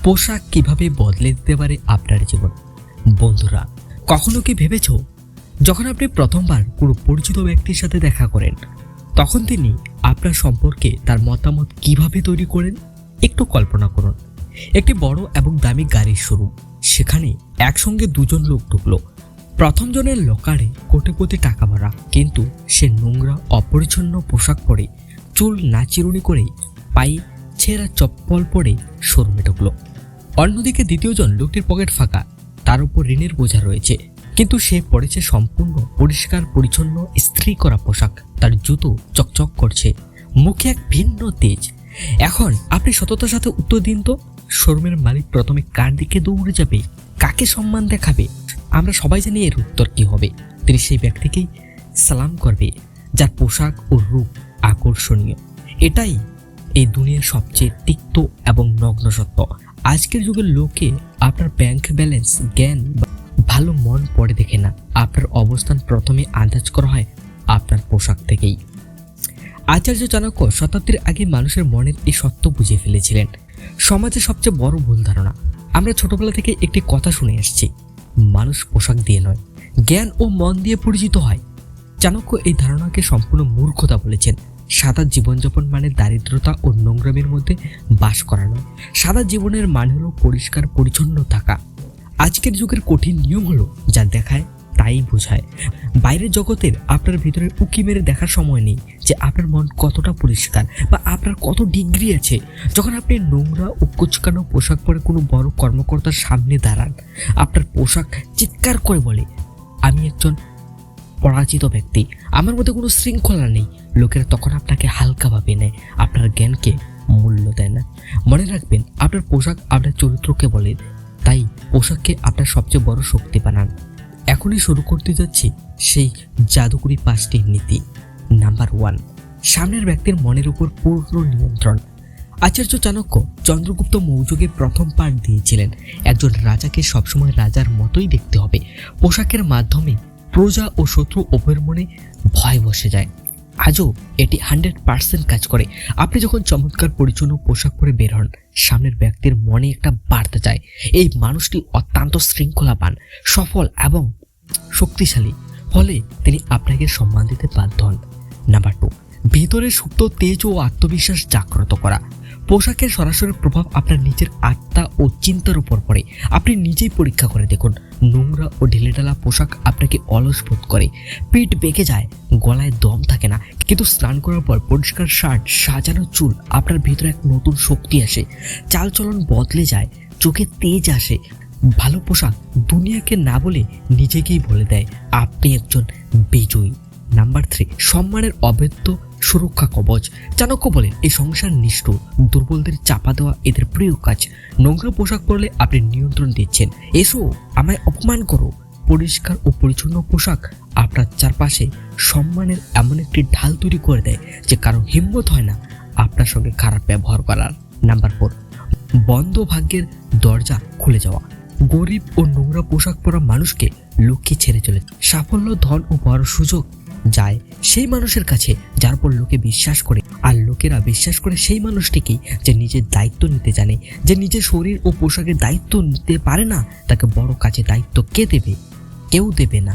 পোশাক কিভাবে বদলে দিতে পারে আপনার জীবন। বন্ধুরা, কখনো কি ভেবেছো যখন আপনি প্রথমবার কোনো পরিচিত ব্যক্তির সাথে দেখা করেন তখন তিনি আপনার সম্পর্কে তার মতামত কিভাবে তৈরি করেন? একটু কল্পনা করুন, একটি বড় এবং দামি গাড়ির শোরুম, সেখানে একসঙ্গে দুজন লোক ঢুকলো। প্রথম জনের লকারে কোটি কোটি টাকা ভরা, কিন্তু সে নোংরা অপরিচ্ছন্ন পোশাক পরে, চুল না চিরুনি করে, পায়ে ছেঁড়া চপ্পল পরে শোরুমে ঢুকলো। অন্যদিকে দ্বিতীয়জন, লোকটির পকেট ফাঁকা, তার উপর ঋণের বোঝা রয়েছে, কিন্তু সে পরেছে সম্পূর্ণ পরিষ্কার পরিচ্ছন্ন ইস্ত্রি করা পোশাক, তার জুতো চকচক করছে, মুখে এক ভিন্ন তেজ। এখন আপনি সততার সাথে উত্তর দিন তো, শোরুমের মালিক প্রথমে কার দিকে দৌড়ে যাবে, কাকে সম্মান দেখাবে? আমরা সবাই জানি এর উত্তর কি হবে। তিনি সেই ব্যক্তিকেই সালাম করবে যার পোশাক ও রূপ আকর্ষণীয়। এটাই এই দুনিয়ার সবচেয়ে তিক্ত এবং নগ্ন সত্য। আজকের যুগের লোকে আপনার ব্যাংক ব্যালেন্স, জ্ঞান, ভালো মন পড়ে দেখে না, আপনার অবস্থান প্রথমে আন্দাজ করা হয় আপনার পোশাক থেকেই। আচার্য চাণক্য শতাব্দীর আগে মানুষের মনের এই সত্য বুঝে ফেলেছিলেন। সমাজের সবচেয়ে বড় ভুল ধারণা, আমরা ছোটবেলা থেকে একটি কথা শুনে আসছি, মানুষ পোশাক দিয়ে নয়, জ্ঞান ও মন দিয়ে পরিচিত হয়। চাণক্য এই ধারণাকে সম্পূর্ণ মূর্খতা বলেছেন। সাদা জীবনযাপন মানে দারিদ্রতা ও নোংরামির মধ্যে বাস করা নয়। সাদা জীবনের মানে হলো পরিষ্কার পরিচ্ছন্ন থাকা। আজকের যুগের কঠিন নিয়ম হলো যা দেখায় তাই বোঝায়। বাইরের জগতের আপনার ভিতরে উকি মেরে দেখার সময় নেই যে আপনার মন কতটা পরিষ্কার বা আপনার কত ডিগ্রি আছে। যখন আপনি নোংরা ও কুচকানো পোশাক পরে কোনো বড় কর্মকর্তার সামনে দাঁড়ান, আপনার পোশাক চিৎকার করে বলে, আমি একজন পরাজিত ব্যক্তি, আমার মধ্যে কোনো শৃঙ্খলা নেই। লোকেরা তখন আপনাকে হালকাভাবে নেয়, আপনার জ্ঞানকে মূল্য দেয় না। মনে রাখবেন, আপনার পোশাক আপনার চরিত্রকে বলে, তাই পোশাককে আপনার সবচেয়ে বড় শক্তি বানান। এখনই শুরু করতে যাচ্ছি সেই জাদুকরি 5টি নীতি। নাম্বার 1, সামনের ব্যক্তির মনের উপর পূর্ণ নিয়ন্ত্রণ। আচার্য চাণক্য চন্দ্রগুপ্ত মৌর্যকে প্রথম পাঠ দিয়েছিলেন, একজন রাজাকে সবসময় রাজার মতোই দেখতে হবে। পোশাকের মাধ্যমে প্রজা ও শত্রু উভয়ের মনে ভয় বসে যায়। আজও এটি 100% কাজ করে। আপনি যখন চমৎকার পরিচ্ছন্ন পোশাক পরে বের হন, সামনের ব্যক্তির মনে একটা বার্তা যায়, এই মানুষটি অত্যন্ত শৃঙ্খলাবান, সফল এবং শক্তিশালী, ফলে তিনি আপনাকে সম্মান দিতে বাধ্য হন। নাম্বার 2, ভিতরে সুপ্ত তেজ ও আত্মবিশ্বাস জাগ্রত করা। পোশাকের সরাসরি প্রভাব আপনার নিজের আত্মা ও চিন্তার উপর পড়ে। আপনি নিজেই পরীক্ষা করে দেখুন, নোংরা ও ঢিলেঢালা পোশাক আপনাকে অলস বোধ করে, পিঠ বেঁকে যায়, গলায় দম থাকে না। কিন্তু স্নান করার পর পরিষ্কার শার্ট, সাজানো চুল, আপনার ভিতরে এক নতুন শক্তি আসে, চালচলন বদলে যায়, চোখে তেজ আসে। ভালো পোশাক দুনিয়াকে না বলে নিজেকেই বলে দেয় আপনি একজন বিজয়ী। নাম্বার 3, সম্মানের অভেদ্য সুরক্ষা কবচ। চাণক্য বলেন, এই সংসার নিষ্ঠুর, দুর্বলদের চাপা দেওয়া এদের প্রিয় কাজ। নোংরা পোশাক পরলে আপনি নিয়ন্ত্রণ দিচ্ছেন, এসো আমায় অপমান করো। পরিষ্কার ও পরিচ্ছন্ন পোশাক আপনার চারপাশে সম্মানের এমন একটি ঢাল তৈরি করে দেয় যে কারো হিম্মত হয় না আপনার সঙ্গে খারাপ ব্যবহার করার। নাম্বার 4, বন্ধ ভাগ্যের দরজা খুলে যাওয়া। গরিব ও নোংরা পোশাক পরা মানুষকে লক্ষ্যে ছেড়ে চলে সাফল্য, ধন ও বড় সুযোগ যায় সেই মানুষের কাছে যার উপর লোকে বিশ্বাস করে, আর লোকেরা বিশ্বাস করে সেই মানুষটিকেই যে নিজের দায়িত্ব নিতে জানে। যে নিজের শরীর ও পোশাকের দায়িত্ব নিতে পারে না, তাকে বড় কাজে দায়িত্ব কে দেবে? কেউ দেবে না।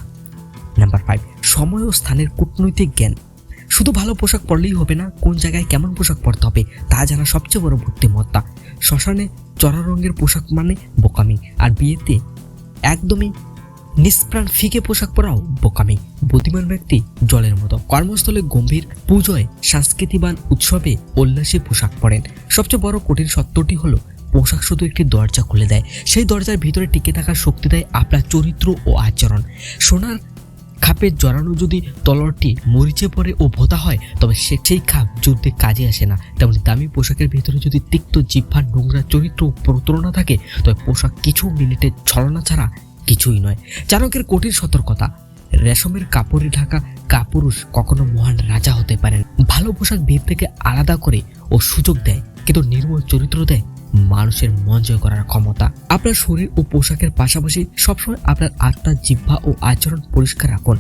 নাম্বার 5, সময় ও স্থানের কূটনৈতিক জ্ঞান। শুধু ভালো পোশাক পরলেই হবে না, কোন জায়গায় কেমন পোশাক পরতে হবে তা জানা সবচেয়ে বড় বুদ্ধিমত্তা। শ্মশানে চড়া রঙের পোশাক মানে বোকামি, আর বিয়েতে একদমই নিষ্প্রাণ ফিকে পোশাক পরাও বোকামি। বুদ্ধিমান ব্যক্তি জলের মতো, কর্মস্থলে গম্ভীর, পুজোয় সংস্কৃতিবান, উৎসবে উল্লাসী পোশাক পরেন। সবচেয়ে বড় কঠিন সত্যটি হলো, পোশাক শুধু একটি দরজা খুলে দেয়, সেই দরজার ভিতরে টিকে থাকার শক্তি দেয় আপনার চরিত্র ও আচরণ। সোনার খাপে জড়ানো যদি তলোয়ারটি মরিচে পড়ে ও ভোঁতা হয়, তবে সেই খাপ যুদ্ধে কাজে আসে না। তেমনি দামি পোশাকের ভিতরে যদি তিক্ত জিহ্বা, নোংরা চরিত্র ও প্রতারণা থাকে, তবে পোশাক কিছু মিনিটের ছলনা ছাড়া কিছুই নয়। চাণক্যের কঠিন সতর্কতা, রেশমের কাপড়ে ঢাকা কাপুরুষ কখনো মহান রাজা হতে পারেন। ভালো পোশাক ভিড় থেকে আলাদা করে ও সুযোগ দেয়, কিন্তু নির্মল চরিত্র দেয় মানুষের মন জয় করার ক্ষমতা। আপনার শরীর ও পোশাকের পাশাপাশি সবসময় আপনার আত্মা, জিহ্বা ও আচরণ পরিষ্কার রাখুন।